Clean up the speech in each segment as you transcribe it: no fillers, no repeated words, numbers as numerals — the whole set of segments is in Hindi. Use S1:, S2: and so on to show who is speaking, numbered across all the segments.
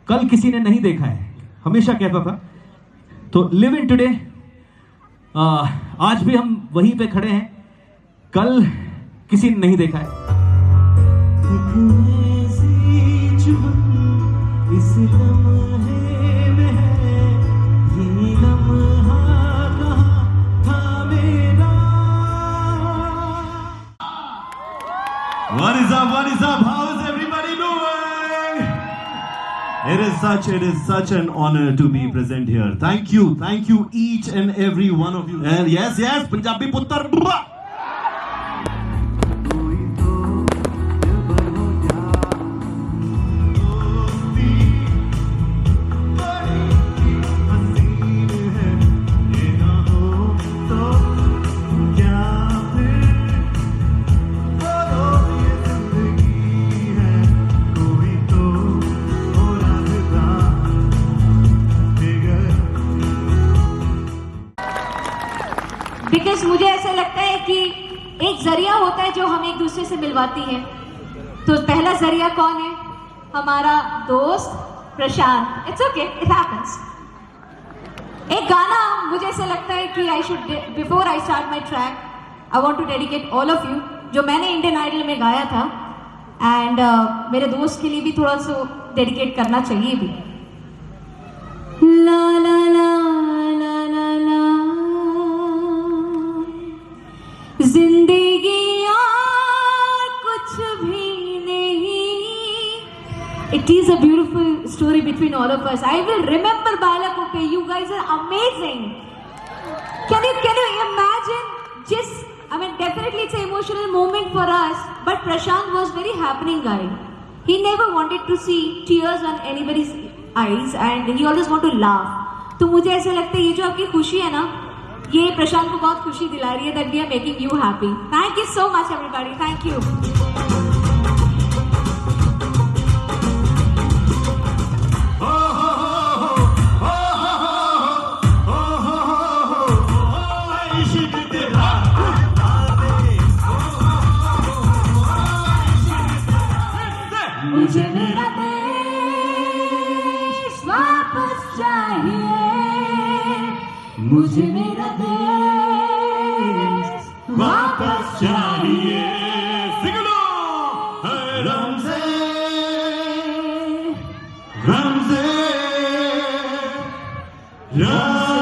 S1: कल किसी ने नहीं देखा है, हमेशा कहता था। तो लिव इन टुडे, आज भी हम वहीं पे खड़े हैं, कल किसी ने नहीं देखा है। इस लम्हे में है, ये लम्हा कहाँ था मेरा।
S2: What is up? How is everybody doing? It is such an honor to be present here. Thank you each and every one of you. And yes, Punjabi Puttar.
S3: Because मुझे ऐसा लगता है कि एक जरिया होता है जो हमें एक दूसरे से मिलवाती है। तो पहला जरिया कौन है? हमारा दोस्त Prashant. It's okay, it happens. एक गाना मुझे ऐसा लगता है कि I should, before I start my track, I want to dedicate all of you, जो मैंने इंडियन आइडल में गाया था, एंड मेरे दोस्त के लिए भी थोड़ा सा डेडिकेट करना चाहिए भी। ला ला ला ला ला ला, जिंदगी और कुछ भी नहीं। It is a beautiful story between all of us. I will remember Balakupe. You guys are amazing. Can you imagine? I mean, definitely it's an emotional moment for us. But Prashant was very happening guy. He never wanted to see tears on anybody's eyes, and he always want to laugh. तो मुझे ऐसा लगता है ये जो आपकी खुशी है ना, ये प्रशांत को बहुत खुशी दिला रही है। That we are making you happy. Thank you so much everybody, thank you. मुझे मेरा देश वापस चाहिए, मुझे मेरा देश
S2: वापस चाहिए। सिंगलो रमज़े रमज़े रमज़े।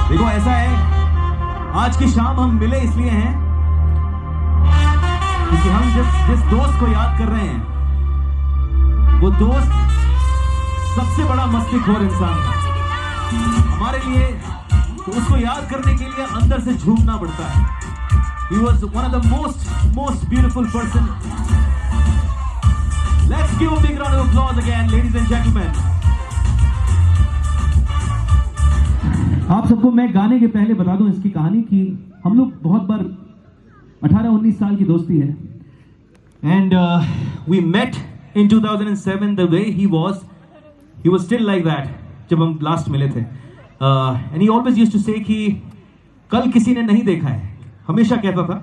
S1: देखो ऐसा है, आज की शाम हम मिले इसलिए हैं क्योंकि हम जिस दोस्त को याद कर रहे हैं, वो दोस्त सबसे बड़ा मस्तीखोर इंसान है हमारे लिए। तो उसको याद करने के लिए अंदर से झूमना पड़ता है। He was one of the most beautiful person. Let's give a big round of applause again, ladies and gentlemen. आप सबको मैं गाने के पहले बता दूं इसकी कहानी कि हम लोग बहुत बार 18-19 साल की दोस्ती है, and we met in 2007। The way he was still like that जब हम लास्ट मिले थे, and he always used to say कि कल किसी ने नहीं देखा है, हमेशा कहता था।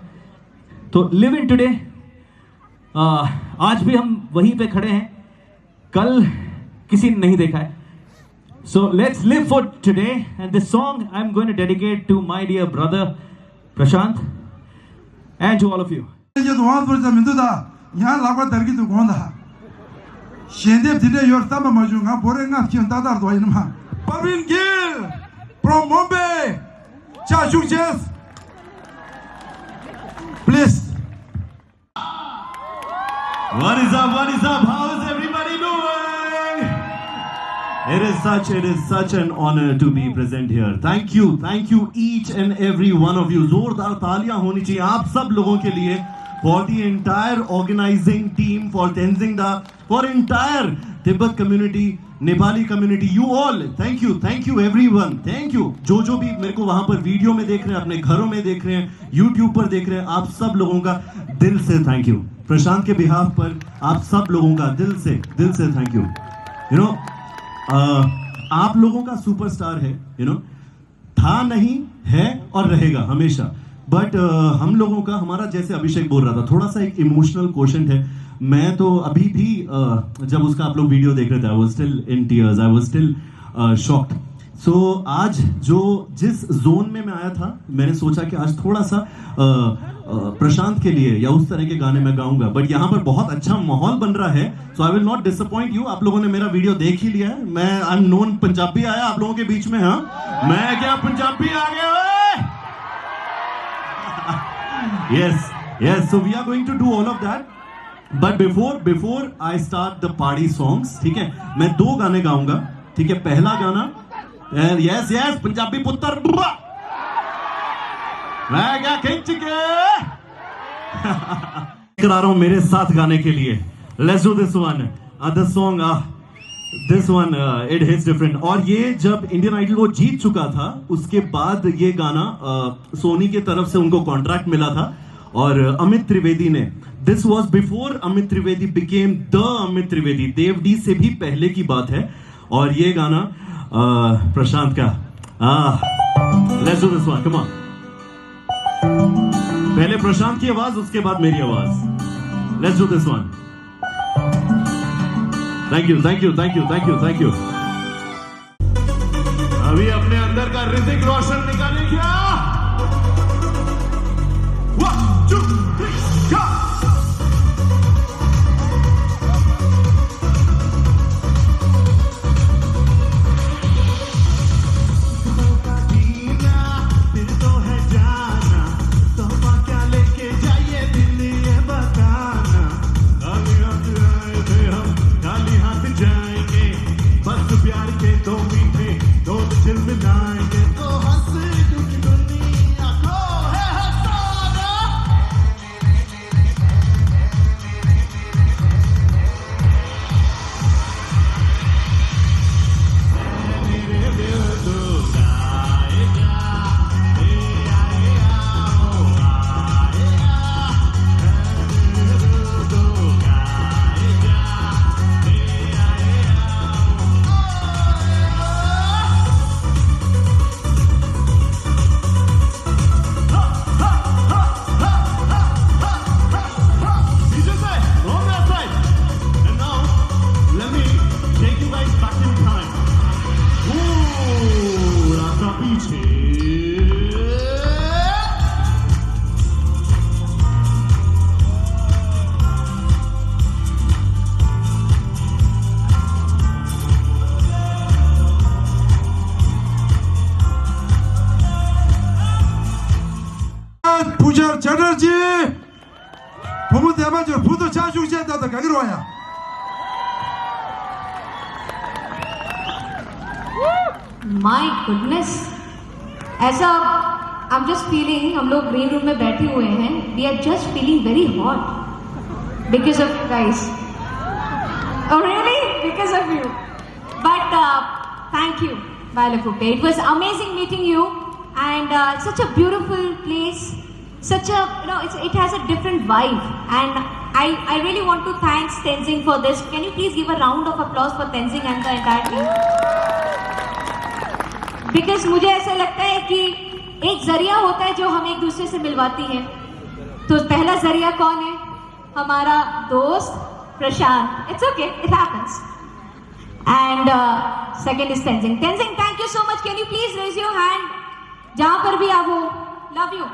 S1: तो लिव इन टुडे, आज भी हम वहीं पे खड़े हैं, कल किसी ने नहीं देखा है। So let's live for today, and this song I'm going to dedicate to my dear brother Prashant and to all of you.
S4: ये दुआन पर जब मिंदुदा यहाँ लागू दरगी तो कौन था? शेंदे जिन्हें योरता में मौजूदा बोरेंगा चिंता दार दुआई नमा। Parvin Gill from Mumbai, Chachuk Chess, please.
S2: What is up? How is everybody doing? It is such an honor to be present here. Thank you each and every one of you. जोरदार तालियां होनी चाहिए आप सब लोगों के लिए, for the entire organizing team, for Tenzing Da, for entire Tibet community, Nepali community, you all. Thank you everyone. Thank you. जो भी मेरे को वहां पर वीडियो में देख रहे हैं, अपने घरों में देख रहे हैं, YouTube पर देख रहे हैं, आप सब लोगों का दिल से थैंक यू। प्रशांत के बिहाफ पर आप सब लोगों का दिल से थैंक यू। You know, आप लोगों का सुपरस्टार है, था नहीं है और रहेगा हमेशा। बट हम लोगों का, हमारा जैसे अभिषेक बोल रहा था, थोड़ा सा एक इमोशनल क्वेश्चन है। मैं तो अभी भी जब उसका आप लोग वीडियो देख रहे थे, I was still in tears, I was still shocked. So आज जिस जोन में मैं आया था, मैंने सोचा कि आज थोड़ा सा प्रशांत के लिए या उस तरह के गाने मैं गाऊंगा, बट यहाँ पर बहुत अच्छा माहौल बन रहा है, so I will not disappoint you. आप लोगों ने मेरा वीडियो देख ही लिया है। मैं आई एम नोन पंजाबी आया आप लोगों के बीच में। हाँ, मैं क्या पंजाबी आ गया? Yes yes, so we are going to do all of that, but before I start the party songs, ठीक है, मैं 2 गाने गाऊंगा, ठीक है। पहला गाना, यस यस पंजाबी पुत्र, मैं क्या खिंच के करा रहा हूं मेरे साथ गाने के लिए। Let's do this one, the song, this one it hits different. और ये जब इंडियन आइडल वो जीत चुका था, उसके बाद ये गाना सोनी की तरफ से उनको कॉन्ट्रैक्ट मिला था, और अमित त्रिवेदी ने, this was before Amit Trivedi became the Amit Trivedi, Dev D से भी पहले की बात है। और ये गाना प्रशांत का, let's do this one, come on. पहले प्रशांत की आवाज, उसके बाद मेरी आवाज। Let's do this one. Thank you thank you thank you thank you thank you. अभी अपने अंदर का ऋतिक रोशन निकाले क्या? 1 2 3 go।
S4: 부자 저러지 부모 대마저 부도 자주시한다다 가기로 와야
S3: My goodness, ऐसा I'm just feeling, हम लोग ग्रीन रूम में बैठे हुए हैं, we are just feeling very hot because of you guys. Oh really? Because of you. But thank you, Balakupe. It was amazing meeting you, and such a beautiful place, such a, it has a different vibe, and I really want to thank Tenzing for this. Can you please give a round of applause for Tenzing and the entire team? Because मुझे ऐसा लगता है कि एक जरिया होता है जो हम एक दूसरे से मिलवाती है। तो पहला जरिया कौन है? हमारा दोस्त प्रशांत। It's okay, it happens. And second is Tenzing. Tenzing, thank you so much. Can you please raise your hand? जहाँ पर भी आप हो, love you.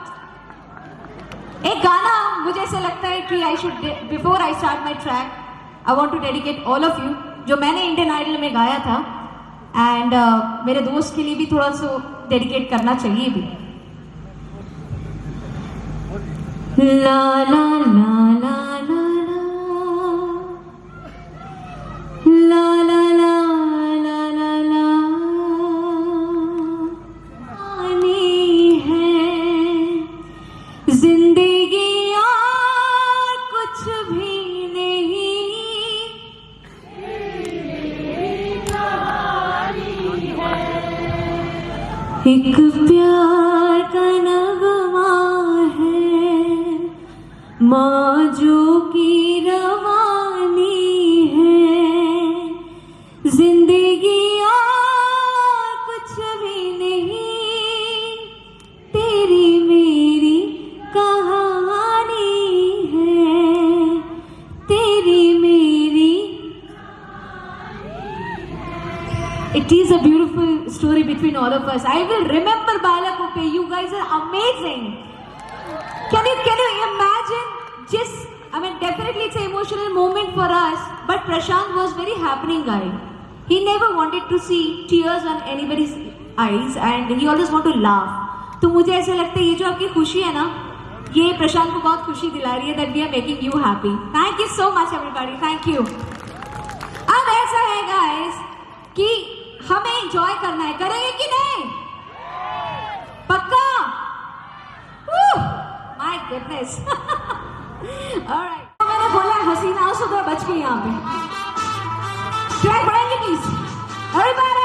S3: एक गाना मुझे ऐसा लगता है कि I should, before I start my track, I want to dedicate all of you, जो मैंने इंडियन आइडल में गाया था, एंड मेरे दोस्त के लिए भी थोड़ा सा डेडिकेट करना चाहिए भी। ला ला ला ला ला ला ला ला ला ला ला आनी है जिंदगी और कुछ भी नहीं, एक प्यार का नगमा है, मौजों की रवानी है, जिंदगी और is a beautiful story between all of us. I will remember Balakuppe. You guys are amazing. Can you imagine? Definitely it's an emotional moment for us. But Prashant was very happening guy. He never wanted to see tears on anybody's eyes, and he always want to laugh. तो मुझे ऐसा लगता है ये जो आपकी खुशी है ना, ये प्रशांत को बहुत खुशी दिला रही है. That we are making you happy. Thank you so much everybody. Thank you. अब ऐसा है guys कि हमें एंजॉय करना है. करेंगे कि नहीं? पक्का? My goodness. Alright. तो मैंने बोला हसीना से तो बच गई यहाँ पे. ट्रैक बढ़ाएंगे please. Everybody.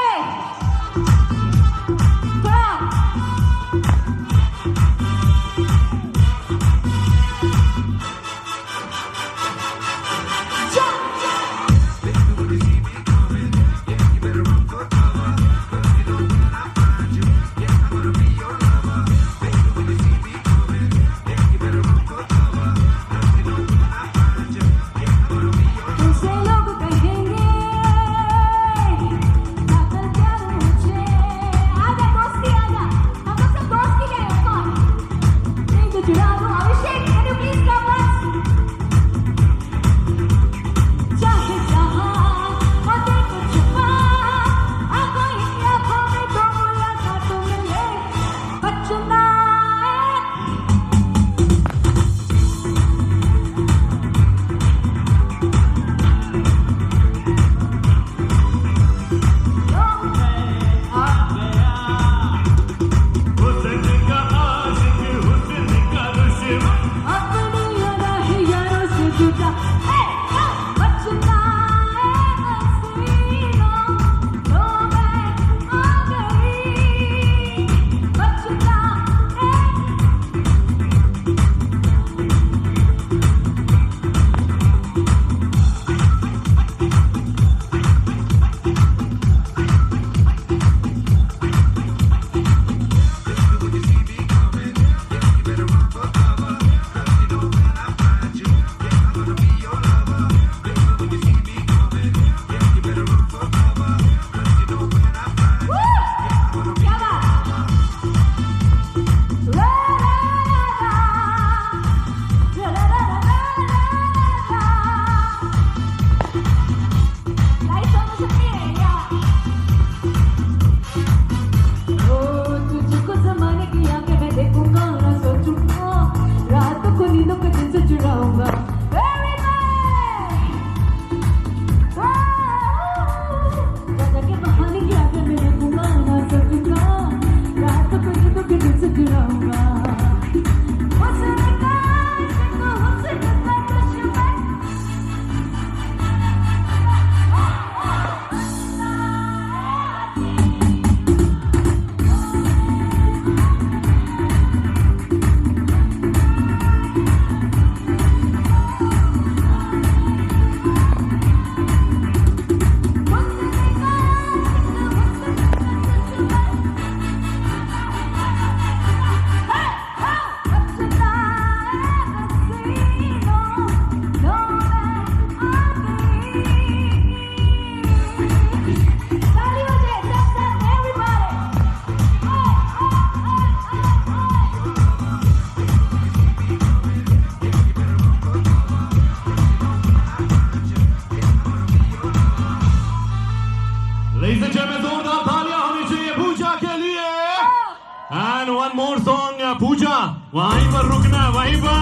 S2: one more song, Pooja. वहीं पर रुकना, वहीं पर.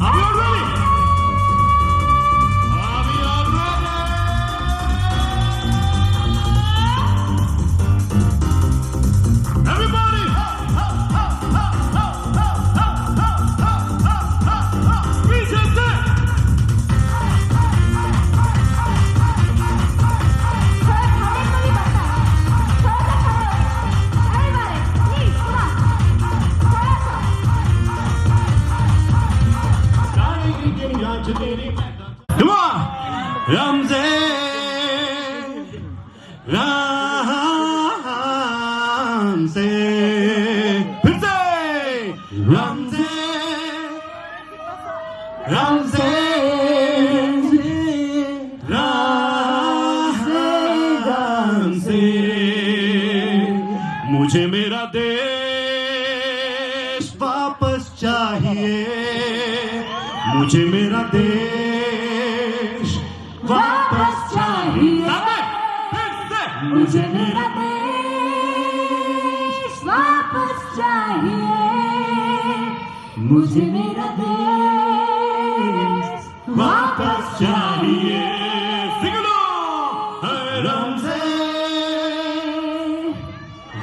S2: Are you all ready? Are we all ready? Everybody! पीछे से.
S3: Everybody, please, come on.
S2: मुझे मेरा देश वापस चाहिए, मुझे मेरा देश वापस चाहिए,
S3: मुझे मेरा देश वापस चाहिए, मुझे मेरा देश
S2: वापस चाहिए। Sing along! रमज़े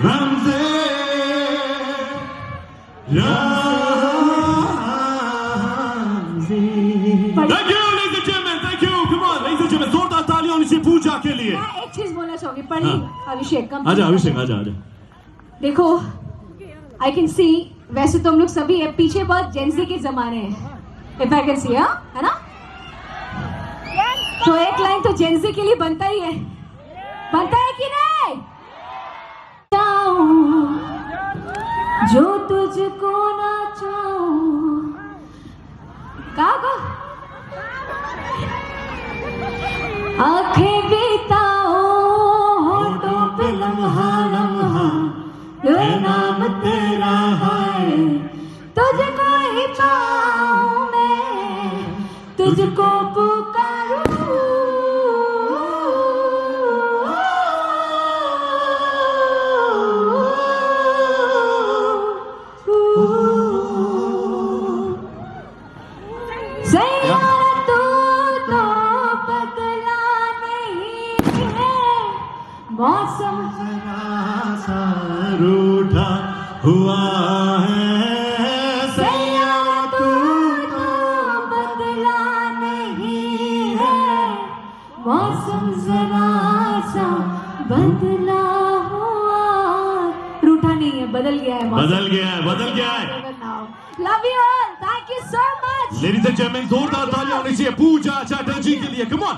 S2: रमज़े Thank you, ladies and gentlemen. Thank you. Come on, ladies and gentlemen. जोरदार तालियां होनी चाहिए पूजा के लिए।
S3: मैं एक चीज बोलना चाहूंगी, पढ़ी अभिषेक कम
S2: आजा अभिषेक, आजा आजा।
S3: देखो, आई कैन सी, वैसे तो हम लोग सभी है, पीछे बहुत जेंजी के जमाने हैं, इफ आई कैन सी, है ना? तो एक लाइन तो जेंजी के लिए बनता ही है, बनता है कि नहीं? चाहूं जो तुझको ना चाहूं, कहा आंखें बिताओ होठों पे लम्हा लम्हा, ये नाम तेरा है, तुझको ही पाऊं मैं, तुझको पुकारूं। सैयारा तू तो बदला नहीं है, मौसम
S2: सा रूठा हुआ है,
S3: सैयारा तू तो बदला नहीं है, मौसम जरा सा बदला हुआ, रूठा नहीं है, बदल गया है मौसम।
S2: बदल गया है, बदल गया है।
S3: Love you all. Thank you so much.
S2: Ladies and gentlemen, जोरदार तालियां होनी चाहिए पूजा चैटर्जी के लिए। Come on.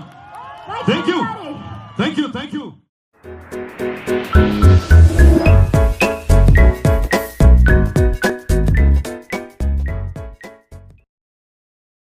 S2: Thank you.
S3: everybody.
S2: Thank you. Thank you.